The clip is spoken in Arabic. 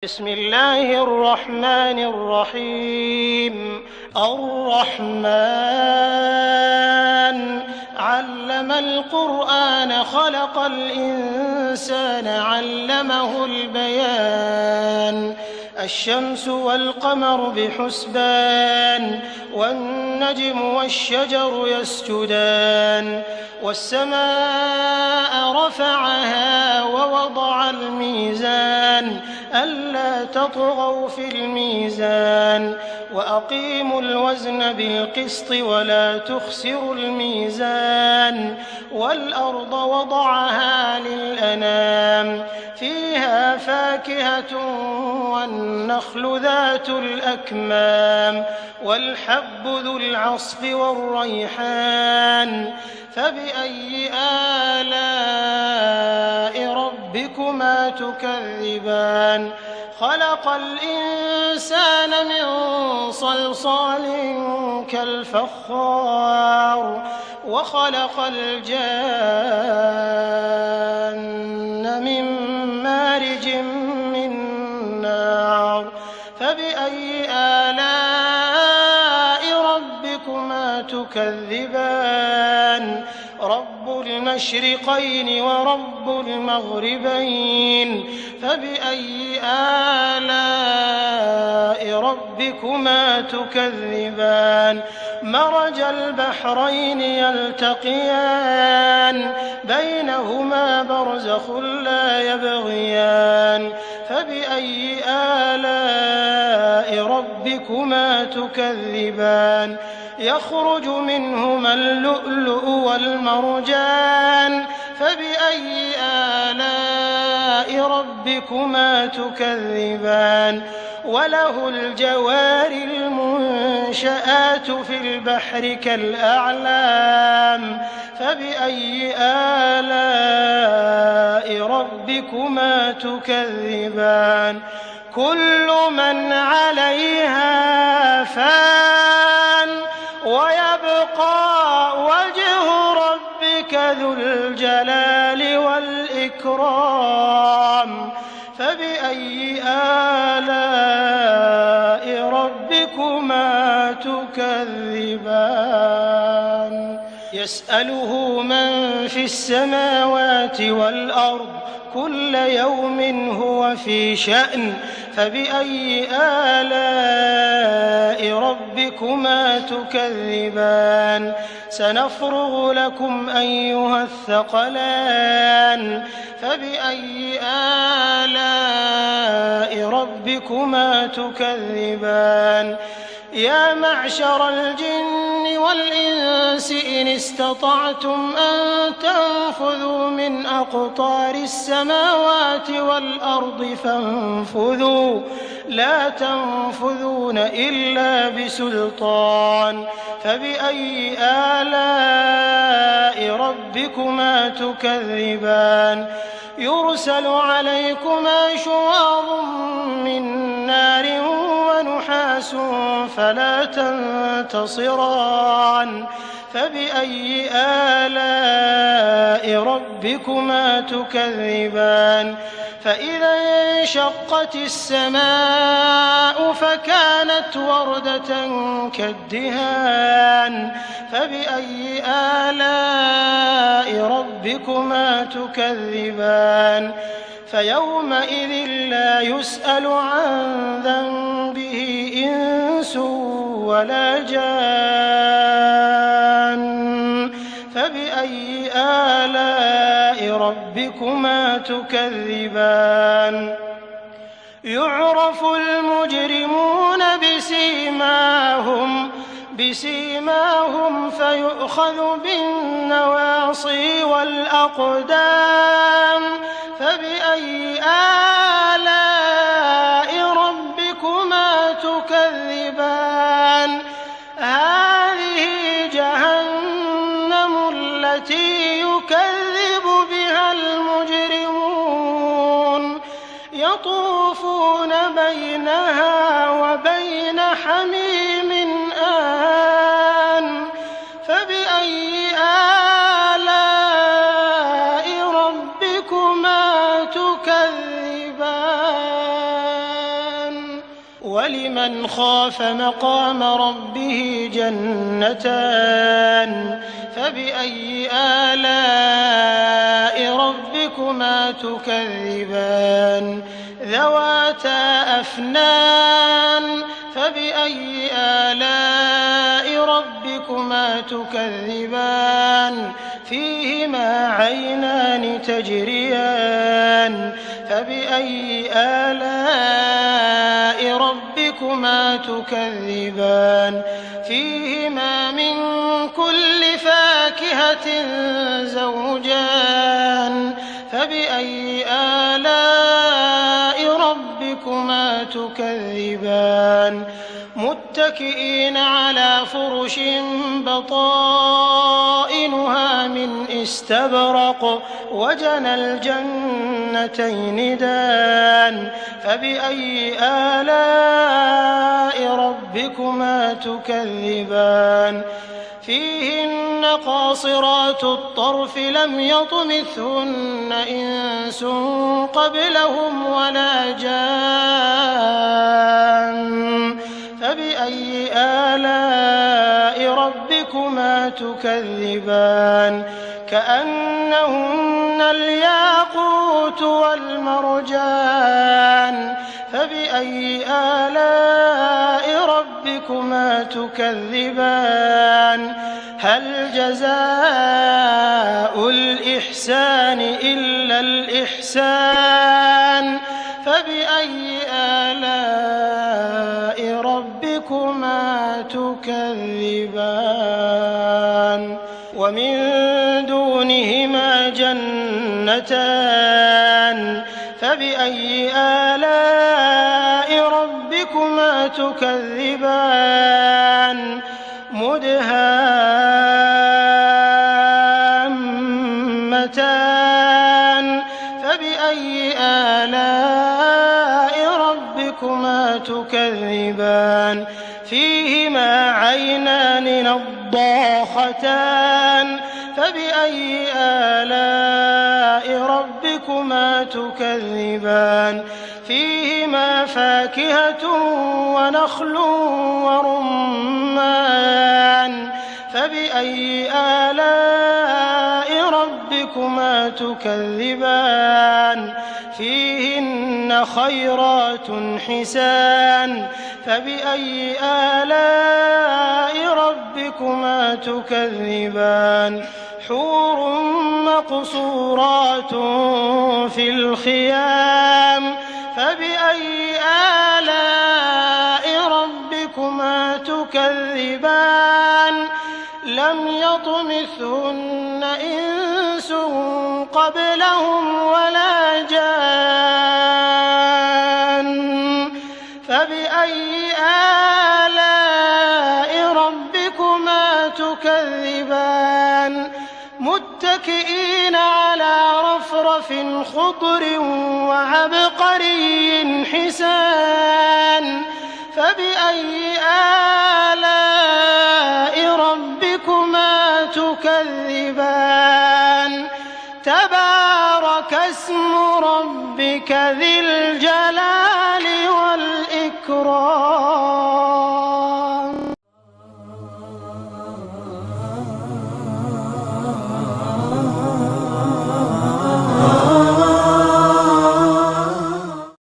بسم الله الرحمن الرحيم. الرحمن علم القرآن خلق الإنسان علمه البيان. الشمس والقمر بحسبان والنجم والشجر يسجدان والسماء رفعها ووضع الميزان ألا تطغوا في الميزان وأقيموا الوزن بالقسط ولا تخسروا الميزان والأرض وضعها للأنام فيها فاكهة والنخل ذات الأكمام والحب ذو العصف والريحان فبأي آلاء ربكما تكذبان. خلق الإنسان من صلصال كالفخار وخلق الجان من مارج من نار فبأي آلاء ربكما تكذبان. رب المشرقين ورب المغربين فبأي آلاء ربكما تكذبان. مرج البحرين يلتقيان بينهما برزخ لا يبغيان فبأي آلاء ربكما تكذبان. يخرج منهما اللؤلؤ والمرجان فبأي آلاء ربكما تكذبان. وله الجوار المنشآت في البحر كالأعلام فبأي آلاء ربكما تكذبان. كل من عليها فان ويبقى وجه ربك ذو الجلال والإكرام فبأي آلاء ربكما تكذبان. يسأله من في السماوات والأرض كل يوم هو في شأن فبأي آلاء ربكما تكذبان. سنفرغ لكم أيها الثقلان فبأي آلاء ربكما تكذبان. يا معشر الجن والإنس إن استطعتم أن تنفذوا من أقطار السماوات والأرض فانفذوا لا تنفذون إلا بسلطان فبأي آلاء ربكما تكذبان. يرسل عليكما شواظ من نار ونحاس فلا تنتصران فبأي آلاء ربكما تكذبان. فإذا انشقت السماء فكانت وردة كالدهان فبأي آلاء ربكما تكذبان. فيومئذ لا يسأل عن ذنبه إنس ولا جان فبأي آلاء ربكما تكذبان. يعرف المجرمون بسيماهم فيؤخذ بالنواصي والأقدام فبأي آلاء ربكما تكذبان. هذه جهنم التي يكذب بها المجرمون يطوفون بينها وبين حميم آن فبأي آلاء ربكما تكذبان. وَلِمَنْ خَافَ مَقَامَ رَبِّهِ جَنَّتَانِ فَبِأَيِّ آلَاءِ رَبِّكُمَا تُكَذِّبَانِ ذَوَاتَا أَفْنَانٍ فَبِأَيِّ آلَاءِ رَبِّكُمَا تُكَذِّبَانِ فِيهِمَا عَيْنَانِ تَجْرِيَانِ فَبِأَيِّ آلَاءِ رَبِّكُمَا تُكَذِّبَانِ فِيهِمَا مِن كُلِّ فَاكِهَةٍ زَوْجَانِ فَبِأَيِّ آلَاءِ رَبِّكُمَا تُكَذِّبَانِ مُتَّكِئِينَ عَلَىٰ فُرُشٍ بَطَائِنُهَا مِنْ إِسْتَبْرَقٍ وَجَنَى الْجَنَّتَيْنِ دَانٍ فَبِأَيِّ آلَاءِ رَبِّكُمَا تُكَذِّبَانِ فِيهِنَّ قَاصِرَاتُ الطَّرْفِ لَمْ يَطْمِثْهُنَّ إِنسٌ قَبْلَهُمْ وَلَا جَانٌّ فَبِأَيِّ آلَاءِ رَبِّكُمَا تُكَذِّبَانِ كَأَنَّهُنَّ الْيَاقُوتُ وَالْمَرْجَانُ فَبِأَيِّ آلَاءِ رَبِّكُمَا تُكَذِّبَانِ هَلْ جَزَاءُ الْإِحْسَانِ إِلَّا الْإِحْسَانُ فَبِأَيِّ آلَاءِ رَبِّكُمَا تُكَذِّبَانِ وَمِن دُونِهِمَا جَنَّتَانِ فَبِأَيِّ آلَاءِ رَبِّكُمَا تُكَذِّبَانِ مُدْهَامَّتَانِ فَبِأَيِّ آلَاءِ رَبِّكُمَا تُكَذِّبَانِ فِيهِمَا عَيْنَانِ نَضَّاخَتَانِ فَبِأَيِّ آلَاءِ رَبِّكُمَا تُكَذِّبَانِ فِيهِمَا فَاكِهَةٌ وَنَخْلٌ وَرُمَّانٌ فَبِأَيِّ آلَاءِ رَبِّكُمَا تُكَذِّبَانِ فِيهِنَّ خَيْرَاتٌ حِسَانٌ فَبِأَيِّ آلَاءِ رَبِّكُمَا تُكَذِّبَانِ حُورٌ مَّقْصُورَاتٌ فِي الْخِيَامِ فَبِأَيِّ آلَاءِ رَبِّكُمَا تُكَذِّبَانِ لَمْ يَطْمِثْهُنَّ إِنسٌ قَبْلَهُمْ وَلَا جَانٌّ فَبِأَيِّ آلَاءِ رَبِّكُمَا تُكَذِّبَانِ مُتَّكِئِينَ عَلَىٰ رَفْرَفٍ خُضْرٍ وَعَبْقَرِيٍّ حِسَانٍ فَبِأَيِّ آلَاءِ رَبِّكُمَا تُكَذِّبَانِ تَبَارَكَ اسْمُ رَبِّكَ ذِي الْجَلَالِ وَالْإِكْرَامِ